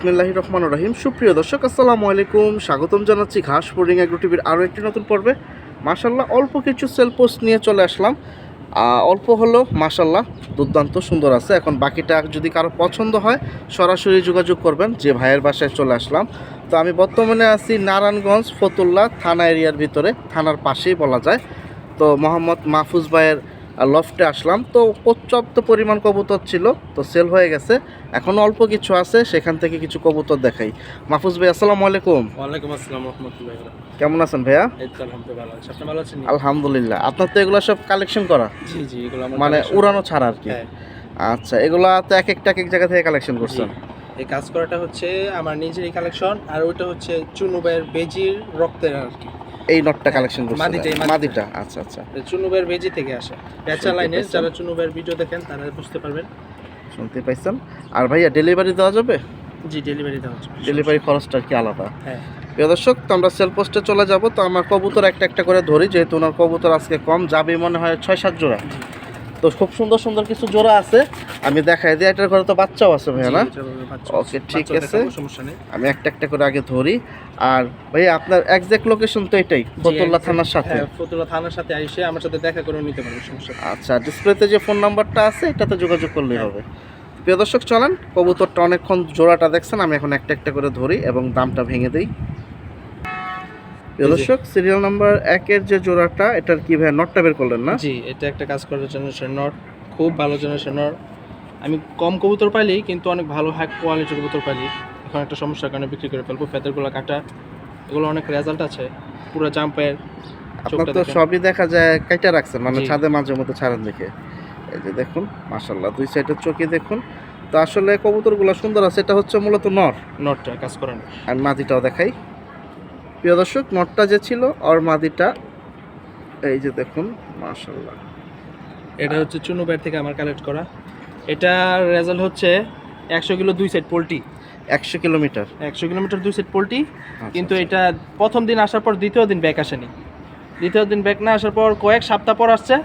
বিসমিল্লাহির রহমানির রহিম। সুপ্রিয় দর্শক, আসসালামু আলাইকুম। স্বাগতম জানাচ্ছি ঘাস বোর্ডিং এগ্রো টিভির আরও একটি নতুন পর্বে। মাশাল্লাহ অল্প কিছু সেল পোস্ট নিয়ে চলে আসলাম। অল্প হলো মাশাল্লাহ দুর্দান্ত সুন্দর আছে। এখন বাকিটা যদি কারো পছন্দ হয় সরাসরি যোগাযোগ করবেন। যে ভাইয়ের বাসায় চলে আসলাম, তো আমি বর্তমানে আছি নারায়ণগঞ্জ ফতুল্লা থানা এরিয়ার ভিতরে, থানার পাশেই বলা যায়। তো মোহাম্মদ মাহফুজ ভাইয়ের লফটে আসলাম। তো পর্যাপ্ত পরিমাণ কবুতর ছিল, তো সেল হয়ে গেছে। এখনও অল্প কিছু আছে, সেখান থেকে কিছু কবুতর দেখাই। মাহফুজ ভাই আসসালামু আলাইকুম। ওয়ালাইকুম আসসালাম রাহমাতুল্লাহি ওয়া বারাকাতুহু। কেমন আছেন ভাইয়া? এই তো আলহামদুলিল্লাহ ভালো আছি। আপনি ভালো আছেন? আলহামদুলিল্লাহ। আপনার তো এগুলো সব কালেকশন করা? জি জি, এগুলো আমার মানে collection। উড়ানো ছাড়া আর কি? হ্যাঁ। আচ্ছা, এগুলা তো এক এক জায়গা থেকে কালেকশন করছেন? জি। এই কাজ করাটা হচ্ছে আমার নিজেরই কালেকশন, আর ওইটা হচ্ছে চুনু ভাইয়ের বেজির রক্তের আর কি। এই নটটা কালেকশন করছেন? মাদিটা। মাদিটা, আচ্ছা আচ্ছা। চুনু ভাইয়ের বেজি থেকে আসে। পেঁচা শুনতে লাইনের পাইছেন? যারা চুনু ভাইয়ের ভিডিও দেখেন তারা বুঝতে পারবেন। শুনতে পাইছেন? আর ভাইয়া ডেলিভারি দেওয়া যাবে? জি, ডেলিভারি দেওয়া হচ্ছে। ডেলিভারি খরচটা কি আলাদা? হ্যাঁ। প্রিয় দর্শক, তো আমরা সেল পোস্টে চলে যাব। তো আমার কবুতর একটা একটা করে ধরি, যেহেতু ওনার কবুতর আজকে কম যাবে, মনে হয় 6-7 জোড়া। তো খুব সুন্দর সুন্দর কিছু জোড়া আছে, আমি দেখাই দিই। এটার ঘরে তো বাচ্চাও আছে ভাইয়া, না? ওকে, ঠিক আছে। সমস্যা নেই। আমি একটা একটা করে আগে ধরি। আর ভাইয়া আপনার এক্সাক্ট লোকেশন তো এটাই, ফতুল্লা থানার সাথে? হ্যাঁ, ফতুল্লা থানার সাথে এসে আমার সাথে দেখা করে নিতে পারবেন, সমস্যা নেই। আচ্ছা, ডিসপ্লেতে যে ফোন নাম্বারটা আছে এটাতে যোগাযোগ করলেই হবে। প্রিয় দর্শক, চলেন কবুতরটা অনেকক্ষণ জোড়াটা দেখছেন, আমি এখন একটা একটা করে ধরি এবং দামটা ভেঙে দিই। প্রিয় দর্শক, সিরিয়াল নাম্বার 1-এর যে জোড়াটা, এটার কি ভাই নটটা বের করলেন না? জি, এটা একটা কাজ করার জন্য নট, খুব ভালো জেনারেশন নট। আমি কম কবুতর পাইলি, কিন্তু অনেক ভালো হাই কোয়ালিটির কবুতর পাইলি। এখন একটা সমস্যার কারণে বিক্রি করে ফেলবো। ফেদারগুলো কাটা, এগুলো অনেক রেজাল্ট আছে। পুরো জাম্পের আপনার তো সবই দেখা যায় কাইটা রাখছেন, মানে জি। ছাদে মাঝে মধ্যে ছাড়েন দেখে। এই যে দেখুন মাশাল্লাহ, দুই সাইডের চোখে দেখুন। তো আসলে কবুতরগুলো সুন্দর আছে। এটা হচ্ছে মূলত নর, নটটা কাজ করেন। আর মাদিটাও দেখাই। প্রিয় দর্শক, নটটা যে ছিল আর মাদিটা, এই যে দেখুন মাশাল্লাহ। এটা হচ্ছে চুনু ব্যাট থেকে আমার কালেক্ট করা। এটার রেজাল্ট হচ্ছে 100 kilo 2 set poultry. 100 kilometre? 100 kilometre 2 set poultry. কিন্তু আচ্ছা। এটা প্রথম দিন আসার পর দ্বিতীয় দিন ব্যাক আসেনি। দ্বিতীয় দিন ব্যাক না আসার পর কয়েক সপ্তাহ পর আসছে।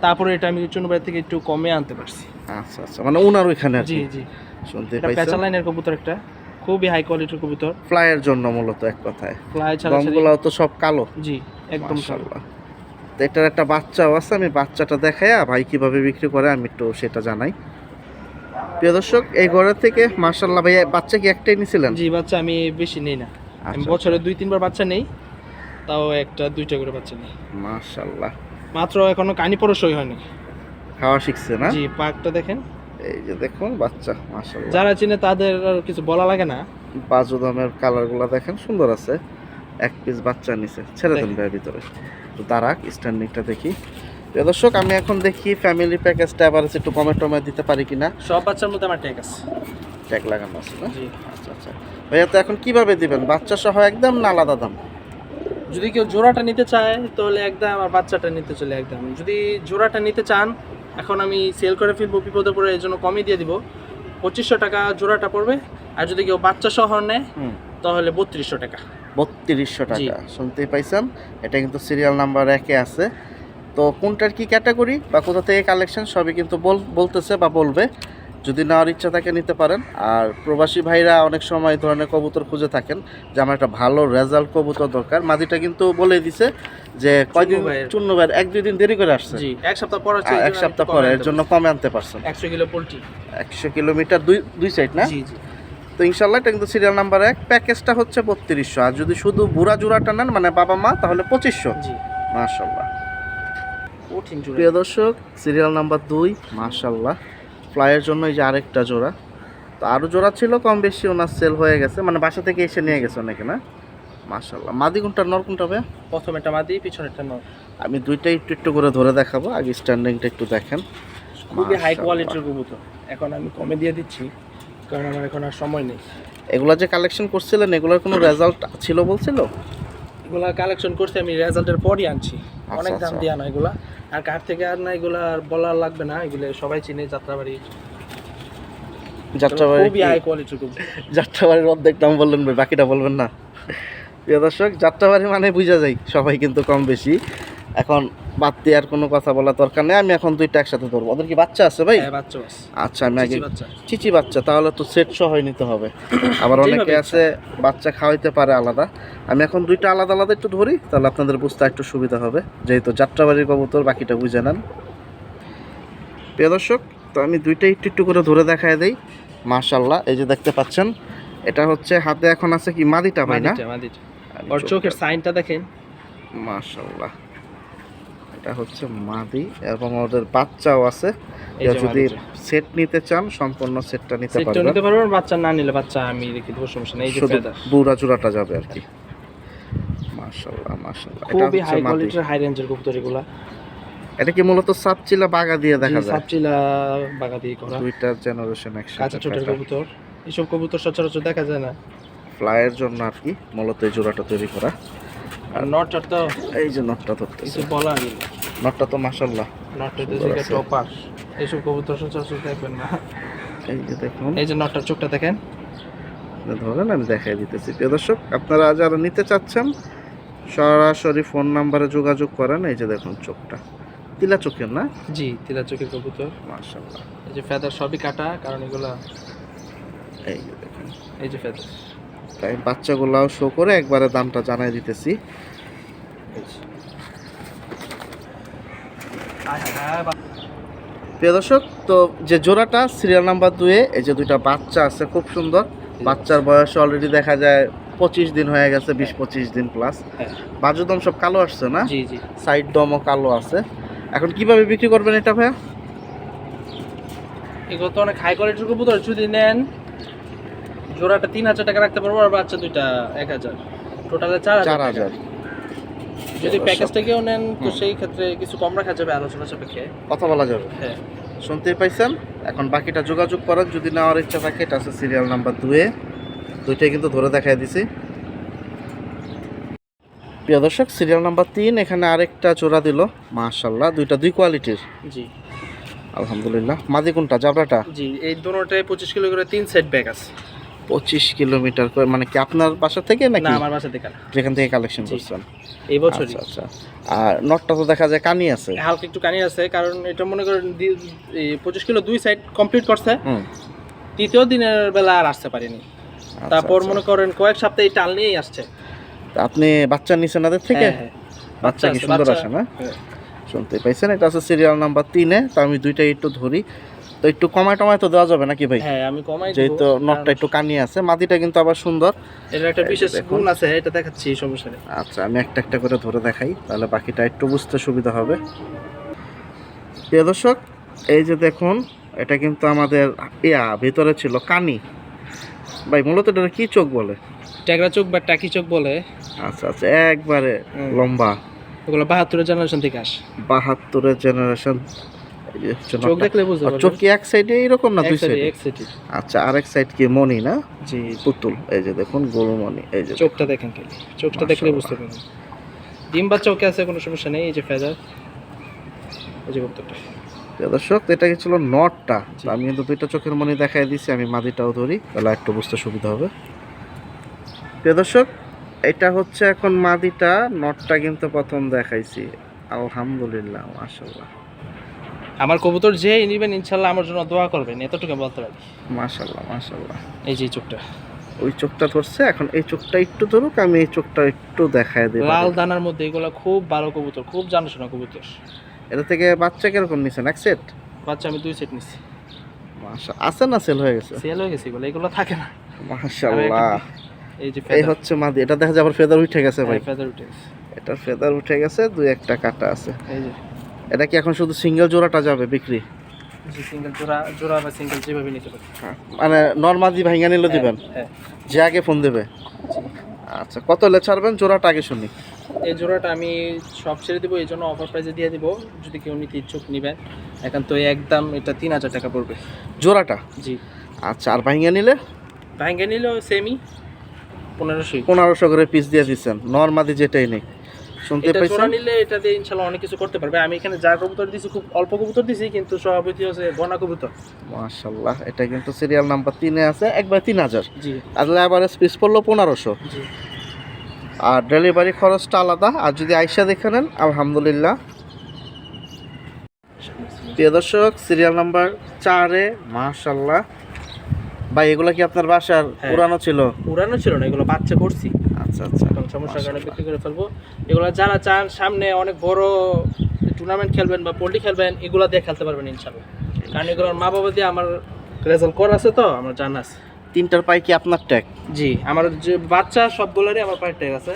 তারপরে এটা আমি চুনু ব্যাট থেকে একটু কমে আনতে পারছি। আচ্ছা আচ্ছা, মানে ওনার ওইখানে আর জি কি? জি। শুনতে এটা পেঁচা পাইছেন? লাইনের কবুতর, একটা খুবই হাই কোয়ালিটির কবুতর। ফ্লাইয়ের জন্য মূলত, এক কথায়। ফ্লাই ছাড়া রংগুলো তো সব কালো। জি, একদম কালো। মাশাআল্লাহ। তো এটার একটা বাচ্চাও আছে, আমি বাচ্চাটা দেখাইয়া ভাই কিভাবে বিক্রি করে আমি একটু সেটা জানাই। প্রিয় দর্শক, এই ঘরের থেকে মাশাআল্লাহ ভাই বাচ্চা কি একটাই নিছিলেন? জি, বাচ্চা আমি বেশি নেই না। আমি আচ্ছা, বছরে 2-3 বার বাচ্চা নেই, তাও একটা 2টা করে বাচ্চা নেই। মাশাআল্লাহ। মাত্র এখনো কানি পরশই হয়নি। খাওয়া শিখছে না? জি, পাকটা দেখেন। এই যে দেখুন বাচ্চা মাশাআল্লাহ। যারা চিনে তাদের আর কিছু বলা লাগে না। বাজু দামের কালারগুলো দেখেন, সুন্দর আছে। এক পিস বাচ্চা নিছে, ছেড়ে দেন ভাই ভিতরে। তো দাঁড়াক, স্ট্যান্ডিংটা দেখি। প্রিয় দর্শক, আমি এখন দেখি ফ্যামিলি প্যাকেজটা আবার একটু কমে টমে দিতে পারি কিনা। সব বাচ্চার মধ্যে আমার ট্যাগ আছে। ট্যাগ লাগানো আছে না? জি। আচ্ছা আচ্ছা ভাইয়া, তো এখন কিভাবে দিবেন? বাচ্চা সহ একদম না আলাদা দাম? যদি কেউ জোড়াটা নিতে চায় তাহলে একদম, আর বাচ্চাটা নিতে চলে একদম। যদি জোড়াটা নিতে চান, এখন আমি সেল করে ফেলবো বিপদে পড়ে, এই জন্য কমই দিয়ে দিব। 2500 টাকা জোড়াটা পড়বে। আর যদি কেউ বাচ্চা সহ নেয় তাহলে 3200 টাকা। 3200 টাকা? শুনতেই পাইছেন, এটা কিন্তু সিরিয়াল নাম্বার 1-এ আছে। তো কোনটার কি ক্যাটাগরি বা কোথা থেকে কালেকশন সবই কিন্তু বলতেছে বা বলবে। যদি নেওয়ার ইচ্ছা থাকে নিতে পারেন। আর প্রবাসী ভাইরা অনেক সময় এই ধরনের কবুতর খুঁজে থাকেন, যে আমার একটা ভালো রেজাল্ট কবুতর দরকার। মাদিটা কিন্তু বলে দিছে যে কয়দিন চুন্নু ভাই 1-2 দিন দেরি করে আসছে। জি, এক সপ্তাহ পর আসছে। এক সপ্তাহ পরে, এর জন্য কমে আনতে পারছেন। 100 কিলো পোল্ট্রি, 100 কিলোমিটার, দুই সাইড না? জি জি। তো ইনশাল্লাহ এটা কিন্তু সিরিয়াল নাম্বার 1। প্যাকেজটা হচ্ছে 3200। আর যদি শুধু বুড়া জোড়াটা নেন, মানে বাবা মা, তাহলে 2500। জি, মাশাআল্লাহ। কঠিন জোড়া। প্রিয় দর্শক, সিরিয়াল নাম্বার 2, মাশাআল্লাহ। ফ্লাইয়ের জন্য এই যে আরেকটা জোড়া। তো আরও জোড়া ছিল, কম বেশি ওনার সেল হয়ে গেছে, মানে বাসা থেকে এসে নিয়ে গেছে অনেকে, না? মাশাআল্লাহ। মাদি কোনটা, নর কোনটা ভাই? প্রথম একটা মাদি, পিছনে একটা নর। আমি দুইটাই একটু একটু করে ধরে দেখাবো, আগে স্ট্যান্ডিংটা একটু দেখেন। খুবই হাই মাশাআল্লাহ। কোয়ালিটির কবুতর। এখন আমি কমে দিয়ে দিচ্ছি, কারণ আমার এখন আর সময় নেই। এগুলা যে কালেকশন করছিলেন, এগুলোর কোনো রেজাল্ট ছিল বলছিল? এগুলা কালেকশন করতে আমি রেজাল্টের পরই আনছি। অনেক দাম আচ্ছা। দিয়ে আনা এগুলা। আর কার থেকে আর না, এগুলা আর বলার লাগবে না। এগুলো সবাই চিনে, যাত্রাবাড়ি। যাত্রাবাড়ি? খুবই হাই কোয়ালিটির কবুতর। যাত্রাবাড়ির অর্ধেক দাম বললেন ভাই, বাকিটা বলবেন না? প্রিয় দর্শক, যাত্রাবাড়ি মানে বুঝা যায় সবাই কিন্তু কম বেশি। এখন বাদ দিয়ে আর কোনো কথা বলা দরকার নেই, আমি এখন দুইটা একসাথে ধরবো। ওদের কি বাচ্চা আছে ভাই? হ্যাঁ বাচ্চা আছে। আচ্ছা আমি আগে চিচি বাচ্চা। চিচি বাচ্চা, তাহলে তো সেট সহ নিতে হবে। আবার যেভাবে অনেকে ইচ্ছা। আছে বাচ্চা খাওয়াইতে পারে আলাদা। আমি এখন দুইটা আলাদা আলাদা একটু ধরি, তাহলে আপনাদের বুঝতে একটু সুবিধা হবে, যেহেতু যাত্রাবাড়ির কবুতর বাকিটা বুঝে নেন। প্রিয় দর্শক, তো আমি দুইটাই একটু একটু করে ধরে দেখায় দেই। মাশাল্লাহ, এই যে দেখতে পাচ্ছেন, এটা হচ্ছে হাতে এখন আছে কি মাদিটা ভাই না? মাদিটা। ওর চোখের সাইনটা দেখেন। মাশাল্লাহ, এটা হচ্ছে মাদি এবং ওদের বাচ্চাও আছে। এই কেউ যে যদি মাদিটা। সেট নিতে চান সম্পূর্ণ সেটটা নিতে সেটটা পারবেন। নিতে পারবেন, বাচ্চা না নিলে বাচ্চা আমি রেখে দেবো, সমস্যা নেই। এই যে শুধু ফেদার বুড়া জোড়াটা যাবে আর কি। মাশাল্লাহ মাশাল্লাহ, এটা খুবই হচ্ছে হাই মাদি। কোয়ালিটির হাই রেঞ্জের কবুতর এগুলা। এটা কি মূলত সাপচিলা বাগা দিয়ে দেখা যায়? সাপচিলা বাগা দিয়ে করা, দুইটা জেনারেশন কাঁচা একসাথে ছোটের থাকা। কবুতর। এইসব কবুতর সচরাচর দেখা যায় না। ফ্লাইয়ের জন্য আর কি মূলত এই জোড়াটা তৈরি করা। আর নটটা তো এই যে নটটা ধরতেছে, কিছু বলা নেই। নটটা তো মাশাল্লাহ নটটা তো সুন্দর থেকে আছে। টপার। এইসব কবুতর সচরাচর দেখবেন না। এই যে দেখুন, এই যে নটটার চোখটা দেখেন। ধরেন আমি দেখাই দিতেছি। প্রিয় দর্শক, আপনারা যারা নিতে চাচ্ছেন সরাসরি ফোন নাম্বারে যোগাযোগ করেন। এই যে দেখুন চোখটা তিলা চোখের না? জি, তিলা চোখের কবুতর। মাশাল্লাহ, এই যে ফেদার সবই কাটা, কারণ এগুলা এই যে দেখুন। এই যে ফেদার। তাই বাচ্চাগুলাও শো করে একবারে দামটা জানাই দিতেছি। প্রিয় দর্শক, তো যে জোড়াটা সিরিয়াল নাম্বার 2-এ, এই যে দুইটা বাচ্চা আছে খুব সুন্দর। বাচ্চার বয়স অলরেডি দেখা যায় 25 দিন হয়ে গেছে, 20-25 দিন প্লাস। হ্যাঁ। বাজুদম সব কালো আসছে না? জি জি। সাইড দমও কালো আছে। এখন কিভাবে বিক্রি করবেন এটা ভাইয়া? এগুলো তো অনেক হাই কোয়ালিটির কবুতর, যদি নেন জোড়াটা 3000 টাকা রাখতে পারবো, আর বাচ্চা দুইটা 1000, টোটালে 4000 টাকা। 4000। যদি প্যাকেজটা কেউ নেন তো সেই ক্ষেত্রে কিছু কম রাখা যাবে আলোচনা সাপেক্ষে। কথা বলা যাবে। হ্যাঁ। শুনতেই পাইছেন, এখন বাকিটা যোগাযোগ করেন যদি নেওয়ার ইচ্ছা থাকে। এটা আছে সিরিয়াল নাম্বার 2-এ, দুইটাই কিন্তু ধরে দেখাই দিছি। প্রিয় দর্শক, সিরিয়াল নাম্বার 3 এখানে আরেকটা জোড়া দিল। মাশাল্লাহ, দুইটা দুই কোয়ালিটির। জি আলহামদুলিল্লাহ। মাদি কোনটা, জাবরাটা? জি, এই দুটোটাই 25 কিলো করে 3 সেট ব্যাগ আছে। 25 কিলোমিটার করে, মানে কি আপনার বাসা থেকে না, নাকি আমার বাসা থেকে না, যেখান থেকে কালেকশন জি। করছেন? এই বছরই। আচ্ছা আচ্ছা। আর নটটা তো দেখা যায় কানি আছে। হালকা একটু কানি আছে, কারণ এটা মনে করেন 25 কিলো 2 সাইড কমপ্লিট করছে। হুম। তৃতীয় দিনের বেলা আর আসতে পারিনি। আচ্ছা, তারপর আচ্ছা। মনে করেন কয়েক সপ্তাহ এই টাল নিয়েই আসছে। তা আপনি বাচ্চা নিছেন ওদের থেকে? হ্যাঁ, হ্যাঁ। বাচ্চা কি আছে, সুন্দর বাচ্চা। আসে না? হ্যাঁ। শুনতে পাইছেন, এটা আছে সিরিয়াল নাম্বার 3-এ। তো আমি দুইটাই একটু ধরি, তো একটু কমায় টমায় তো দেওয়া যাবে নাকি ভাই? হ্যাঁ, আমি কমাই দেব, যেহেতু নটটা কারণ একটু কানি আছে। মাদিটা কিন্তু আবার সুন্দর। এর একটা এই যে বিশেষ দেখুন। গুণ আছে, এটা দেখাচ্ছি, সমস্যা নেই। আচ্ছা, আমি একটা একটা করে ধরে দেখাই, তাহলে বাকিটা একটু বুঝতে সুবিধা হবে। প্রিয় দর্শক, এই যে দেখুন, এটা কিন্তু আমাদের ভিতরে ছিল কানি। ভাই মূলত এটা কি চোখ বলে? ট্যাগরা চোখ বা টাকি চোখ বলে। আচ্ছা আচ্ছা, একবারে হুম। লম্বা। ওগুলো 72 জেনারেশন থেকে আসে। 72-এর জেনারেশন। চোখ দেখলে বুঝতে পারবেন। চোখ কি এক সাইডে এরকম না দুই সাইডে? এক সাইডে। আচ্ছা, আরেক সাইড কি মনি না? জি, পুতুল। এই যে দেখুন গোলমনি, এই যে চোখটা দেখেন খালি, চোখটা দেখলে মাশাআল্লাহ। বুঝতে পারবেন। ডিম বাচ্চা ওকে আছে, কোনো সমস্যা নেই। এই যে ফেদার, এই যে কবুতরটা। প্রিয় দর্শক, এটা কি ছিল নটটা? জি। তো আমি কিন্তু দুইটা চোখের মনি দেখাই দিছি, আমি মাদিটাও ধরি, তাহলে একটু বুঝতে সুবিধা হবে। প্রিয় দর্শক, এটা হচ্ছে এখন মাদিটা, নটটা কিন্তু প্রথম দেখাইছি। আলহামদুলিল্লাহ, মাশাআল্লাহ আমার কবুতর যে নিবেন ইনশাল্লাহ আমার জন্য দোয়া করবেন, এতটুকু বলতে পারি। মাশাআল্লাহ মাশাআল্লাহ। এই যে চোখটা, ওই চোখটা ধরছে, এখন এই চোখটা একটু ধরুক, আমি এই চোখটা একটু দেখাই দেব। লাল দানার মধ্যে এগুলো খুব ভালো কবুতর, খুব জানাশোনা কবুতর। এটা থেকে বাচ্চা কিরকম নিছেন? এক সেট? বাচ্চা আমি 2 সেট নিছি। মাশাআল্লাহ। আছে না সেল হয়ে গেছে? সেল হয়ে গেছে এগুলো, এগুলো থাকে না। মাশাআল্লাহ। এই যে এই ফেদার, হচ্ছে মাদি। এটা দেখা যায় আবার ফেদার উঠে গেছে ভাই। ফেদার উঠে গেছে। এটার ফেদার উঠে গেছে, দুই একটা কাটা আছে। এই যে এটা কি এখন শুধু সিঙ্গেল জোড়াটা যাবে বিক্রি? সিঙ্গেল জোড়া বা সিঙ্গেল যেভাবে নিতে পারি। মানে নর্মাদি ভাইঙ্গা নিলে দিবেন? হ্যাঁ। যে আগে ফোন দেবে। আচ্ছা, কত হলে ছাড়বেন? জোড়াটা আগে শুনি। এই জোড়াটা আমি সব ছেড়ে দেবো, এই জন্য অফার প্রাইসে দিয়ে দিব। যদি কেউ নিতে ইচ্ছুক নিবেন, এখন তো একদম এটা 3000 টাকা পড়বে জোড়াটা? জি। আচ্ছা, আর ভাইঙ্গা নিলে? ভাঙ্গে নিলেও সেমই 1500। 1500 করে পিস দিয়ে দিচ্ছেন, নর্মাদি যেটাই নেই। শুনতে এটা জোড়া পাইছেন? নিলে এটা দিয়ে ইনশাআল্লাহ অনেক কিছু করতে পারবে। আমি এখানে যা কবুতর দিছি খুব অল্প কবুতর দিছি, কিন্তু সব হচ্ছে গনা কবুতর। মাশাআল্লাহ, এটা কিন্তু সিরিয়াল নাম্বার 3-এ আছে, একবার 3000। জি আর এভারেজ পিস পড়লো 1500। জি। আর ডেলিভারি খরচটা আলাদা। আর যদি আইসা দেখে নেন, আলহামদুলিল্লাহ প্রিয় দর্শক সিরিয়াল নাম্বার 4-এ মাশাআল্লাহ। ভাই এগুলা কি আপনার বাসার হ্যাঁ। পুরানো ছিল? পুরানো ছিল না, এগুলো বাচ্চা করছি, আচ্ছা আচ্ছা, এখন সমস্যার কারণে বিক্রি করে ফেলবো। এগুলো যারা চান সামনে অনেক বড় টুর্নামেন্ট খেলবেন বা পোল্ট্রি খেলবেন, এগুলো দিয়ে খেলতে পারবেন ইনশাল্লাহ। কারণ এগুলোর মা বাবা দিয়ে আমার রেজাল্ট করা আছে, তো আমার জানা আছে। 3টার পাই কি আপনার ট্যাগ? জি, আমার যে বাচ্চা সবগুলোরই আমার পায়ে ট্যাগ আছে।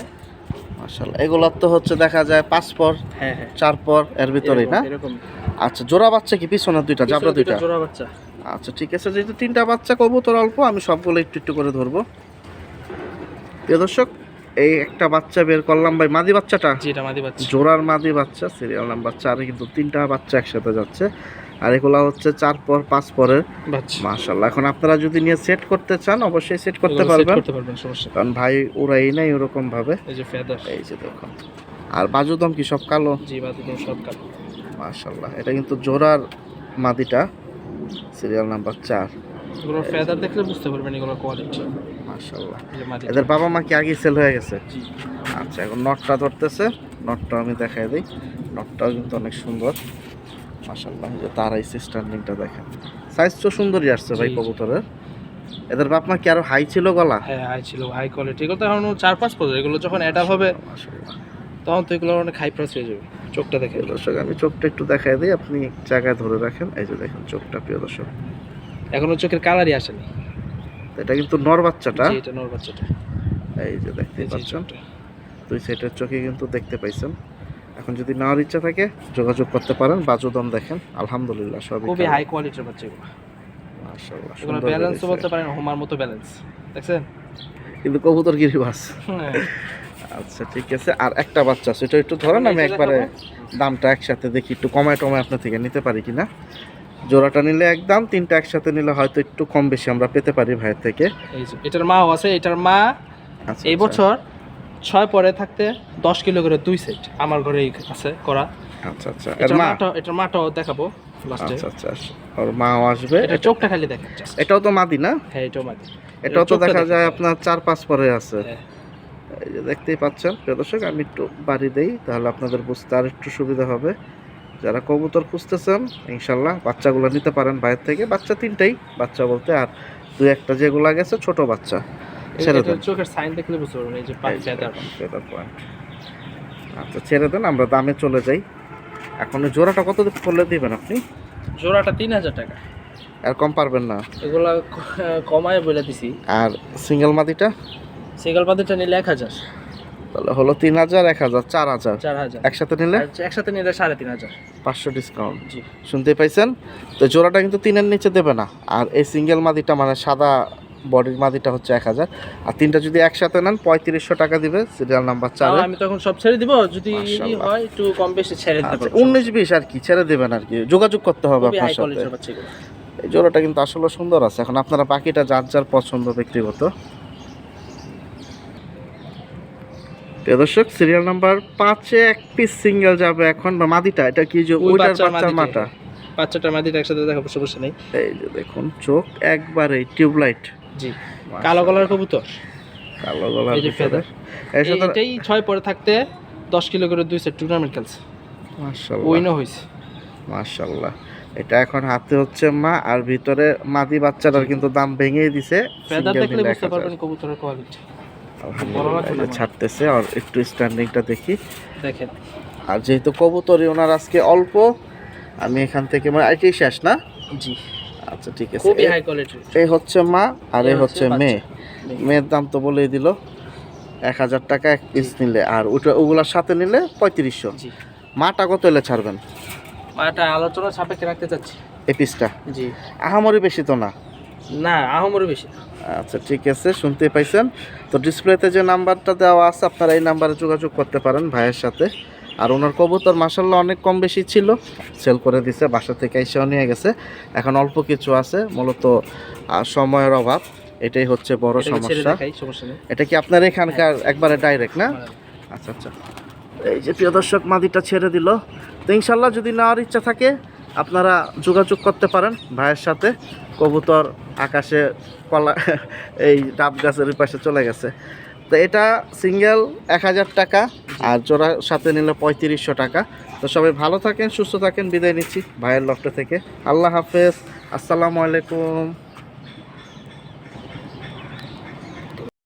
মাশাআল্লাহ। এগুলার তো হচ্ছে দেখা যায় 5 পর হ্যাঁ হ্যাঁ, 4 পর এর ভিতরেই না? এরকম। আচ্ছা, জোড়া বাচ্চা কি পিছনে দুইটা, জাবরা দুইটা? জোড়া বাচ্চা। আচ্ছা ঠিক আছে, যেহেতু 3টা বাচ্চা কবুতর অল্প, আমি সবগুলো একটু একটু করে ধরবো। প্রিয় দর্শক, এই একটা বাচ্চা বের করলাম ভাই, মাদি বাচ্চাটা জি, এটা মাদি বাচ্চা। জোড়ার মাদি বাচ্চা, সিরিয়াল নাম্বার 4-এ কিন্তু 3টা বাচ্চা একসাথে যাচ্ছে। আর এগুলা হচ্ছে 4 পর 5 পরের বাচ্চা। মাশাআল্লাহ। এখন আপনারা যদি নিয়ে সেট করতে চান অবশ্যই সেট করতে এগুলো set পারবেন, করতে পারবেন, সমস্যা নেই। কারণ ভাই ওরাই নাই ওরকম ভাবে। এই যে ফেদার। এই যে দেখুন, আর বাজুদম কি সব কালো? জি, বাদ দিন সব কালো। মাশাআল্লাহ। এটা কিন্তু জোড়ার মাদিটা, সিরিয়াল নাম্বার 4। এগুলো ফেদার দেখলে বুঝতে পারবেন এগুলো কোয়ালিটি। মাশাআল্লাহ। এই যে মাদি। এদের বাবা মা কি আগে সেল হয়ে গেছে? জি। আচ্ছা, এখন নটটা ধরতেছে, নটটা আমি দেখাই দিই। নটটাও কিন্তু অনেক সুন্দর মাশাআল্লাহ। এই যে তার এই স্ট্যান্ডিংটা দেখেন, সাইজ তো সুন্দরই আসছে ভাই জি, জি। কবুতরের। এদের বাপ মা কি আরো হাই ছিল গলা? হ্যাঁ, হাই ছিল, হাই কোয়ালিটি। এগুলো তো এখন 4-5 পর্যন্ত, এগুলো যখন এটা হবে মাশাআল্লাহ। তখন তো এগুলো অনেক হাই প্রাইস হয়ে যাবে। চোখটা দেখে। প্রিয় দর্শক, আমি চোখটা একটু দেখাই দিই, আপনি জায়গায় ধরে রাখেন। এই যে দেখুন চোখটা প্রিয় দর্শক, এখনো চোখের কালারই আসেনি। এটা কিন্তু নর বাচ্চাটা। জি, এটা নর বাচ্চাটা। এই যে দেখতে এই যে পাচ্ছেন, চোখটা। 2 সাইডের চোখে কিন্তু দেখতে পাইছেন। এখন যদি নেওয়ার ইচ্ছা থাকে যোগাযোগ করতে পারেন। বাজুদম দেখেন, আলহামদুলিল্লাহ সবই খুবই কালো। হাই কোয়ালিটির বাচ্চা এগুলো। মাশাআল্লাহ, এগুলো সুন্দর ব্যালেন্সও বেরিয়েছে। বলতে পারেন, হোমার মতো ব্যালেন্স। দেখছেন? কিন্তু কবুতর গিরিবাস। হ্যাঁ। আচ্ছা ঠিক আছে, আর একটা বাচ্চা আছে, এটা একটু ধরেন, আমি এটা একবারে দেখাবো। দামটা একসাথে দেখি, একটু কমায় টমায় আপনার থেকে নিতে পারি কিনা। জোড়াটা নিলে একদম, 3টা একসাথে নিলে হয়তো একটু কম বেশি আমরা পেতে পারি ভাইয়ের থেকে। এই যে এটার মাও আছে, এটার মা আচ্ছা এই আচ্ছা। বছর 6 পরে থাকতে 10 কিলো করে 2 সেট আমার ঘরে আছে করা। আচ্ছা আচ্ছা, এর মা? এটার মাটাও দেখাবো লাস্টে। আচ্ছা আচ্ছা, ওর মাও আসবে। এটা চোখটা খালি দেখেন just। এটাও তো মাদি না? হ্যাঁ, এটাও মাদি। এটাও তো চোখটা দেখা দেখেন। যায় আপনার 4-5 পরে আছে। হ্যাঁ। এই যে দেখতেই পাচ্ছেন প্রিয় দর্শক, আমি একটু বাড়ি দেই, তাহলে আপনাদের বুঝতে আর একটু সুবিধা হবে। যারা কবুতর খুঁজতেছেন ইনশাল্লাহ বাচ্চাগুলো নিতে পারেন বাইরে থেকে। বাচ্চা 3টাই, বাচ্চা বলতে আর 2-1টা যেগুলো গেছে ছোট বাচ্চা, ছেড়ে দেন। এটার চোখের সাইন দেখলে বুঝতে পারবেন, এই যে এই যে ফেদার। feather point। আচ্ছা ছেড়ে দেন, আমরা দামে চলে যাই। এখন এই জোড়াটা কত করলে দিবেন আপনি? জোড়াটা 3000 টাকা। আর কম পারবেন না? এগুলা কমায় বলে দিছি। আর সিঙ্গেল মাদিটা? সিঙ্গেল পাতিটা নিলে 1000। তাহলে হলো 3000, 1000, 4000। 4000। একসাথে নিলে আর একসাথে নিলে 3500। 500 ডিসকাউন্ট। জি। শুনতে পাইছেন তো? জোড়াটা কিন্তু 3-এর নিচে দেবে না। আর এই সিঙ্গেল মাদিটা মানে সাদা বডির মাদিটা হচ্ছে 1000। আর 3টা যদি একসাথে নেন 3500 টাকা দিবে, সিরিয়াল নাম্বার 4-এ। আমি তখন সব ছেড়ে দিব, যদি মাশাআল্লাহ। হয় একটু কম বেশি ছেড়ে দিতে আচ্ছা, পারবো। 19-20 আর কি ছেড়ে দেবেন আর কি, যোগাযোগ করতে হবে খুবই হাই আপনার সাথে। কোয়ালিটির বাচ্চা এগুলো। এই জোড়াটা কিন্তু আসলে সুন্দর আছে। এখন আপনারা বাকিটা যার যার পছন্দ ব্যক্তিগত। প্রিয় দর্শক, সিরিয়াল নাম্বার 5-এ এক পিস সিঙ্গেল যাবে এখন, বা মাদিটা এটা কি যে ওই ওইটার বাচ্চার বাচ্চার মাদিটা। মাটা? বাচ্চাটা মাদিটা একসাথে দেখাবো, সমস্যা নেই। এই যে দেখুন চোখ একবারে টিউবলাইট, জি। কালো গলার কবুতর। কালো গলার এই যে ভিতরে। feather। এর সাথে এটাই 6 পরে থাকতে 10 কিলো করে 2 সেট টুর্নামেন্ট খেলছে, মাশাআল্লাহ উইনও হয়েছে। মাশাআল্লাহ। এটা এখন হাতে হচ্ছে মা, আর ভিতরে মাদি বাচ্চাটার কিন্তু দাম ভেঙেই দিছে। ফেদার single দেখলে নিলে বুঝতে 1000। পারবেন কবুতরের কোয়ালিটি। আলহামদুলিল্লাহ, এই যে ছাড়তেছে, আর একটু স্ট্যান্ডিংটা দেখি। দেখেন। আর যেহেতু কবুতরই ওনার আজকে অল্প, আমি এখান থেকে মানে এটাই শেষ না? জি। আচ্ছা ঠিক আছে। খুবই হাই কোয়ালিটির। এই হচ্ছে মা, আর এই হচ্ছে বাচ্চা। মেয়ে। মেয়ের দাম তো বলেই দিল 1000 টাকা এক পিস নিলে, আর ওগুলার সাথে নিলে 3500। জি। মাটা কত এলে ছাড়বেন? এটা আলোচনা সাপেক্ষে রাখতে চাচ্ছি। এই পিসটা জি। আহামরি বেশি তো না? না, আহামরি বেশি। আচ্ছা ঠিক আছে, শুনতে পাইছেন তো? ডিসপ্লেতে যে নাম্বারটা দেওয়া আছে আপনারা এই নাম্বারে যোগাযোগ করতে পারেন ভাইয়ের সাথে। আর ওনার কবুতর মাশাআল্লাহ অনেক কম বেশি ছিল, সেল করে দিছে, বাসা থেকে এসেও নিয়ে গেছে। এখন অল্প কিছু আছে, মূলত সময়ের অভাব, এটাই হচ্ছে বড় এটাকে ছেড়ে সমস্যা। দেখাই, সমস্যা নেই। এটা কি আপনার এখানকার একবারে ডাইরেক্ট না? আচ্ছা আচ্ছা। এই যে প্রিয় দর্শক, মাদিটা ছেড়ে দিল। তো ইনশাল্লাহ যদি নেওয়ার ইচ্ছা থাকে আপনারা যোগাযোগ করতে পারেন ভাইয়ের সাথে। কবুতর আকাশে কলা এই ডাব গাছের ওই পাশে চলে গেছে। তো এটা সিঙ্গেল 1000 টাকা, আর জোড়া সাথে নিলে 3500 টাকা। তো সবাই ভালো থাকেন, সুস্থ থাকেন, বিদায় নিচ্ছি ভাইয়ের লফট থেকে। আল্লাহ হাফেজ, আসসালামু আলাইকুম।